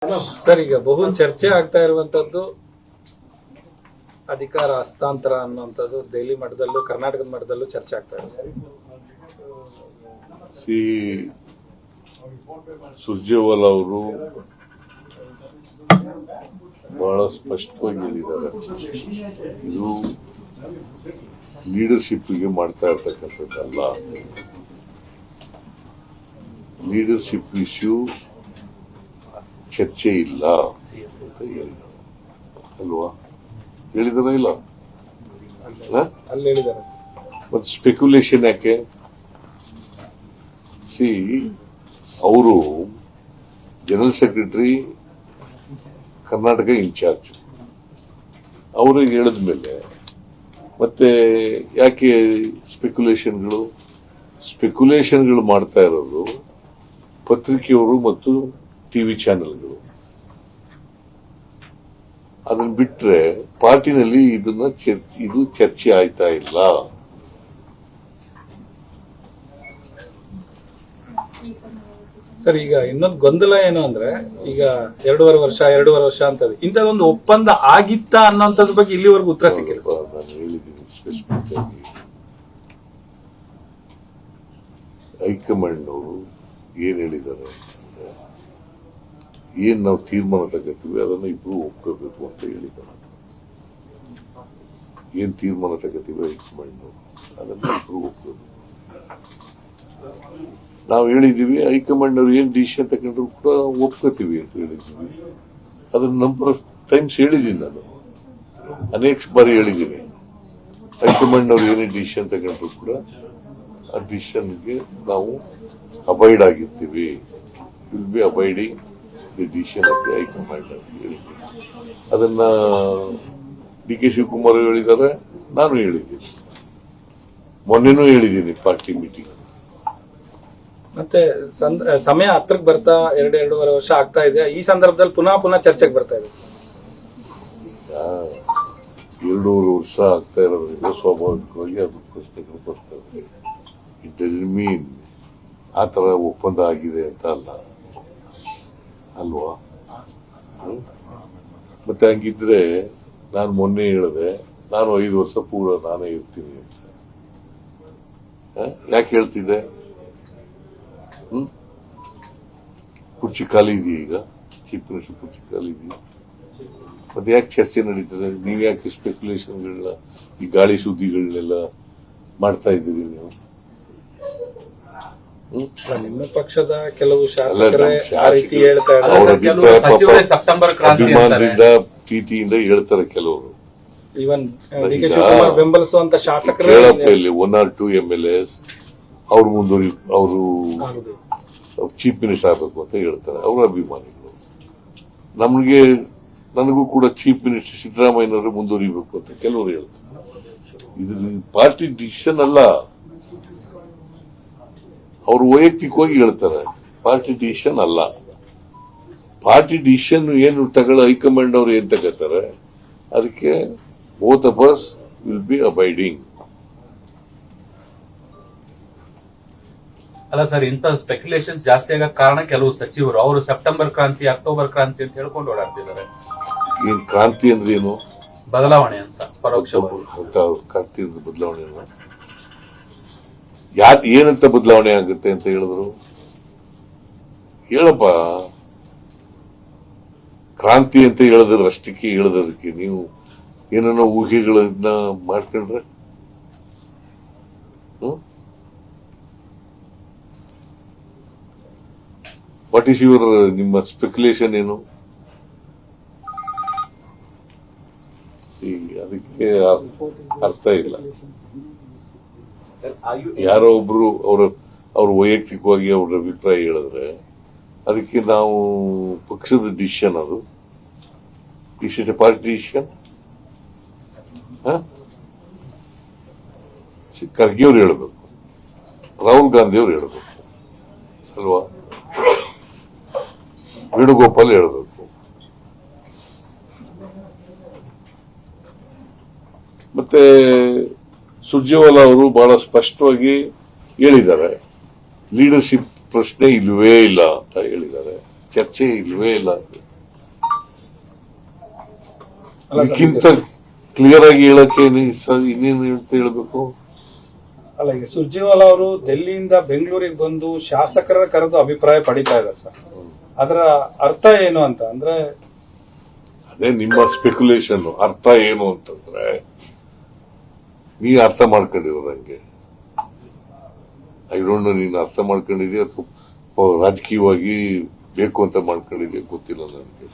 Sir, ಈಗ ಬಹು ಚರ್ಚೆ ಆಗ್ತಾ ಇರುವಂತದ್ದು ಅಧಿಕಾರ ಹಸ್ತಾಂತರ ಅನ್ನುವಂಥದ್ದು ದೆಹಲಿ ಮಟ್ಟದಲ್ಲೂ ಕರ್ನಾಟಕದ ಮಟ್ಟದಲ್ಲೂ ಚರ್ಚೆ ಆಗ್ತಾ ಇದೆ. ಸುರ್ಜೇವಾಲಾ ಅವರು ಬಹಳ ಸ್ಪಷ್ಟವಾಗಿ ಹೇಳಿದ್ದಾರೆ, ಇದು ಲೀಡರ್ಶಿಪ್ಗೆ ಮಾಡ್ತಾ ಇರ್ತಕ್ಕಂಥದ್ದಲ್ಲ. ಲೀಡರ್ಶಿಪ್ ಇಶ್ಯೂ ಚರ್ಚೆ ಇಲ್ಲ ಅಂತ ಹೇಳಿದ್ದಾರೆ ಅಲ್ವಾ? ಹೇಳಿದಾರ ಇಲ್ಲ? ಅಲ್ಲಿ ಹೇಳಿದ್ದಾರೆ. ಮತ್ತೆ ಸ್ಪೆಕ್ಯುಲೇಷನ್ ಯಾಕೆ? ಅವರು ಜನರಲ್ ಸೆಕ್ರೆಟರಿ, ಕರ್ನಾಟಕ ಇನ್ಚಾರ್ಜ್, ಅವ್ರಿಗೆ ಹೇಳಿದ್ಮೇಲೆ ಮತ್ತೆ ಯಾಕೆ ಸ್ಪೆಕ್ಯುಲೇಷನ್ಗಳು ಮಾಡ್ತಾ ಇರೋದು ಪತ್ರಿಕೆಯವರು ಮತ್ತು ಟಿವಿ ಚಾನೆಲ್ಗಳು. ಅದನ್ನ ಬಿಟ್ರೆ ಪಾರ್ಟಿನಲ್ಲಿ ಇದು ಚರ್ಚೆ ಆಯ್ತಾ ಇಲ್ಲ. ಸರ್, ಈಗ ಇನ್ನೊಂದು ಗೊಂದಲ ಏನು ಅಂದ್ರೆ, ಈಗ 2.5 ವರ್ಷ ಅಂತದೆ, ಇಂಥದೊಂದು ಒಪ್ಪಂದ ಆಗಿತ್ತಾ ಅನ್ನೋಂಥದ್ರ ಬಗ್ಗೆ ಇಲ್ಲಿವರೆಗೂ ಉತ್ತರ ಸಿಕ್ಕಿಲ್ಲ. ನಾನು ಹೇಳಿದ್ದೀನಿ ಸ್ಪೆಸಿಫಿಕ್ ಆಗಿ, ಹೈಕಮಾಂಡ್ ಅವರು ಏನ್ ಹೇಳಿದ್ದಾರೆ, ಏನ್ ನಾವು ತೀರ್ಮಾನ ತಗೋತೀವಿ ಅದನ್ನು ಇಬ್ರು ಒಪ್ಕೋಬೇಕು ಅಂತ ಹೇಳಿದ್ದಾರೆ. ಏನ್ ತೀರ್ಮಾನ ತಗೋತೀವಿ ಹೈಕಮಾಂಡ್ ಅದನ್ನ ಇಬ್ರು ಒಪ್ಕೋಬೇಕು. ನಾವು ಹೇಳಿದೀವಿ ಹೈಕಮಾಂಡ್ ಅವ್ರು ಏನ್ ಡಿಸಿಷನ್ ತಗೊಂಡ್ರು ಕೂಡ ಒಪ್ಕೋತೀವಿ ಅಂತ ಹೇಳಿದೀವಿ. ಅದನ್ನ ನಂಬರ್ ಟೈಮ್ಸ್ ಹೇಳಿದೀನಿ, ನಾನು ಅನೇಕ ಬಾರಿ ಹೇಳಿದ್ದೀನಿ. ಹೈಕಮಾಂಡ್ ಅವ್ರು ಏನೇ ಡಿಸಿಷನ್ ತಗೊಂಡ್ರು ಕೂಡ ಆ ಡಿಸಿಷನ್ಗೆ ನಾವು ಅಬೈಡ್ ಆಗಿರ್ತೀವಿ. Will be abiding the decision of the high command ಅಂತ ಹೇಳಿದ್ದೀನಿ. ಅದನ್ನ ಡಿ.ಕೆ. ಶಿವಕುಮಾರ್ ಹೇಳಿದ್ದಾರೆ, ನಾನು ಹೇಳಿದ್ದೀನಿ, ಮೊನ್ನೆನೂ ಹೇಳಿದ್ದೀನಿ ಪಾರ್ಟಿ ಮೀಟಿಂಗ್. ಮತ್ತೆ ಸಮಯ ಹತ್ರಕ್ಕೆ ಬರ್ತಾ 2.5 ವರ್ಷ ಆಗ್ತಾ ಇದೆ. ಈ ಸಂದರ್ಭದಲ್ಲಿ ಪುನಃ ಚರ್ಚೆಗೆ ಬರ್ತಾ ಇದೆ. 2.5 ವರ್ಷ ಆಗ್ತಾ ಇರೋದ್ರಿಂದ ಸ್ವಾಭಾವಿಕವಾಗಿ ಅದು ಪ್ರಶ್ನೆಗಳು ಬರ್ತವೆ. ಇಟ್ ಡಸಂಟ್ ಮೀನ್ ಆ ತರ ಒಪ್ಪಂದ ಆಗಿದೆ ಅಂತ ಅಲ್ವಾ? ಮತ್ತೆ ಹಂಗಿದ್ರೆ ನಾನು ಮೊನ್ನೆ ಹೇಳಿದೆ, ನಾನು 5 ವರ್ಷ ಪೂರ ನಾನೇ ಇರ್ತೀನಿ ಅಂತ. ಯಾಕೆ ಹೇಳ್ತಿದ್ದೆ? ಕುರ್ಚಿ ಖಾಲಿ ಇದೆಯಾ? ಈಗ ಚೀಫ್ ಮಿನಿಸ್ಟರ್ ಕುರ್ಚಿ ಖಾಲಿ ಇದೆಯಾ? ಮತ್ತೆ ಯಾಕೆ ಚರ್ಚೆ ನಡೀತದೆ? ನೀವ್ ಯಾಕೆ ಸ್ಪೆಕ್ಯುಲೇಷನ್ಗಳನ್ನ, ಈ ಗಾಳಿ ಸುದ್ದಿಗಳನ್ನೆಲ್ಲ ಮಾಡ್ತಾ ಇದ್ದೀರಿ ನೀವು? ನಿಮ್ಮ ಪಕ್ಷದ ಕೆಲವು ಶಾಸಕರೇ ಆ ರೀತಿ ಹೇಳ್ತಾ ಅಭಿಮಾನದಿಂದ ಪ್ರೀತಿಯಿಂದ ಹೇಳ್ತಾರೆ ಕೆಲವರು. ಈವನ್ ಡಿ.ಕೆ. ಶಿವಕುಮಾರ್ ಬೆಂಬಲಿಸುವಂತ ಶಾಸಕರು ಕೇಳಪ್ಪ ಇಲ್ಲಿ 1 or 2 MLAs ಅವರು ಚೀಫ್ ಮಿನಿಸ್ಟರ್ ಆಗಬೇಕು ಅಂತ ಹೇಳ್ತಾರೆ. ಅವರ ಅಭಿಮಾನಿಗಳು. ನನಗೂ ಕೂಡ ಚೀಫ್ ಮಿನಿಸ್ಟರ್ ಸಿದ್ದರಾಮಯ್ಯನವರು ಮುಂದುವರಿಬೇಕು ಅಂತ ಕೆಲವರು ಹೇಳ್ತಾರೆ. ಇದು ಪಾರ್ಟಿ ಡಿಸಿಷನ್ ಅಲ್ಲ, ಅವರು ವೈಯಕ್ತಿಕವಾಗಿ ಹೇಳ್ತಾರೆ. ಪಾರ್ಟಿ ಡಿಸಿಷನ್ ಅಲ್ಲ. ಪಾರ್ಟಿ ಡಿಸಿಷನ್ ಏನು ಹೈಕಮಾಂಡ್ ಅವರು ಏನ್ ತಗೋತಾರೆ ಅದಕ್ಕೆ both of us will be abiding. ಅಲ್ಲ ಸರ್, ಇಂಥ ಸ್ಪೆಕ್ಯುಲೇಷನ್ಸ್ ಜಾಸ್ತಿ ಆಗೋ ಕಾರಣ ಕೆಲವು ಸಚಿವರು ಅವರು ಸೆಪ್ಟೆಂಬರ್ ಕ್ರಾಂತಿ, ಅಕ್ಟೋಬರ್ ಕ್ರಾಂತಿ ಅಂತ ಹೇಳ್ಕೊಂಡು ಓಡಾಡ್ತಿದ್ದಾರೆ. ಏನ್ ಕ್ರಾಂತಿ ಅಂದ್ರೆ ಏನು? ಬದಲಾವಣೆ ಅಂತ ಪರೋಕ್ಷ ಕ್ರಾಂತಿ ಅಂದ್ರೆ ಬದಲಾವಣೆ ಏನಂತ ಬದಲಾವಣೆ ಆಗುತ್ತೆ ಅಂತ ಹೇಳಿದ್ರು? ಹೇಳಪ್ಪ. ಕ್ರಾಂತಿ ಅಂತ ಹೇಳಿದ್ರೆ ಅಷ್ಟಕ್ಕೆ ಹೇಳೋದಕ್ಕೆ ನೀವು ಏನನ್ನ ಊಹೆಗಳನ್ನ ಮಾಡ್ಕೊಂಡ್ರೆ ವಾಟ್ ಈಸ್ ಯುವರ್ ನಿಮ್ಮ ಸ್ಪೆಕ್ಯುಲೇಷನ್ ಏನು? ಅದಕ್ಕೆ ಅರ್ಥ ಇಲ್ಲ. ಯಾರೋ ಒಬ್ರು ಅವ್ರ ವೈಯಕ್ತಿಕವಾಗಿ ಅವ್ರ ಅಭಿಪ್ರಾಯ ಹೇಳಿದ್ರೆ ಅದಕ್ಕೆ ನಾವು ಪಕ್ಷದ ಡಿಸಿಷನ್, ಅದು is it A party decision? Kharge ಅವ್ರು ಹೇಳ್ಬೇಕು, ರಾಹುಲ್ ಗಾಂಧಿ ಅವ್ರು ಹೇಳ್ಬೇಕು ಅಲ್ವಾ? ವೇಣುಗೋಪಾಲ್ ಹೇಳ್ಬೇಕು. ಮತ್ತೆ ಸುರ್ಜೇವಾಲಾ ಅವರು ಬಹಳ ಸ್ಪಷ್ಟವಾಗಿ ಹೇಳಿದ್ದಾರೆ, ಲೀಡರ್ಶಿಪ್ ಪ್ರಶ್ನೆ ಇಲ್ವೇ ಇಲ್ಲ ಅಂತ ಹೇಳಿದ್ದಾರೆ, ಚರ್ಚೆ ಇಲ್ವೇ ಇಲ್ಲ ಅಂತ. ಅಲ್ಲ ಸರ್, ಇದಕ್ಕಿಂತ ಕ್ಲಿಯರ್ ಆಗಿ ಹೇಳಕ್ಕೆ ಇನ್ನೇನು ಅಂತ ಹೇಳ್ಬೇಕು. ಅಲ್ಲ ಈಗ ಸುರ್ಜೇವಾಲಾ ಅವರು ಡೆಲ್ಲಿಯಿಂದ ಬೆಂಗಳೂರಿಗೆ ಬಂದು ಶಾಸಕರ ಕರೆದು ಅಭಿಪ್ರಾಯ ಪಡಿತಾ ಇದ್ದಾರೆ ಸರ್. ಅದರ ಅರ್ಥ ಏನು ಅಂತ ಅಂದ್ರೆ ಅದೇ ನಿಮ್ಮ ಸ್ಪೆಕ್ಯುಲೇಷನ್. ಅರ್ಥ ಏನು ಅಂತಂದ್ರೆ ನೀ ಅರ್ಥ ಮಾಡ್ಕೊಂಡಿರೋದಂಗೆ. ಐ ಡೋಂಟ್ ನೋ ನೀನು ಅರ್ಥ ಮಾಡ್ಕೊಂಡಿದ್ಯಾ ಅಥವಾ ರಾಜಕೀಯವಾಗಿ ಬೇಕು ಅಂತ ಮಾಡ್ಕೊಂಡಿದ್ಯಾ ಗೊತ್ತಿಲ್ಲ ನನಗೆ.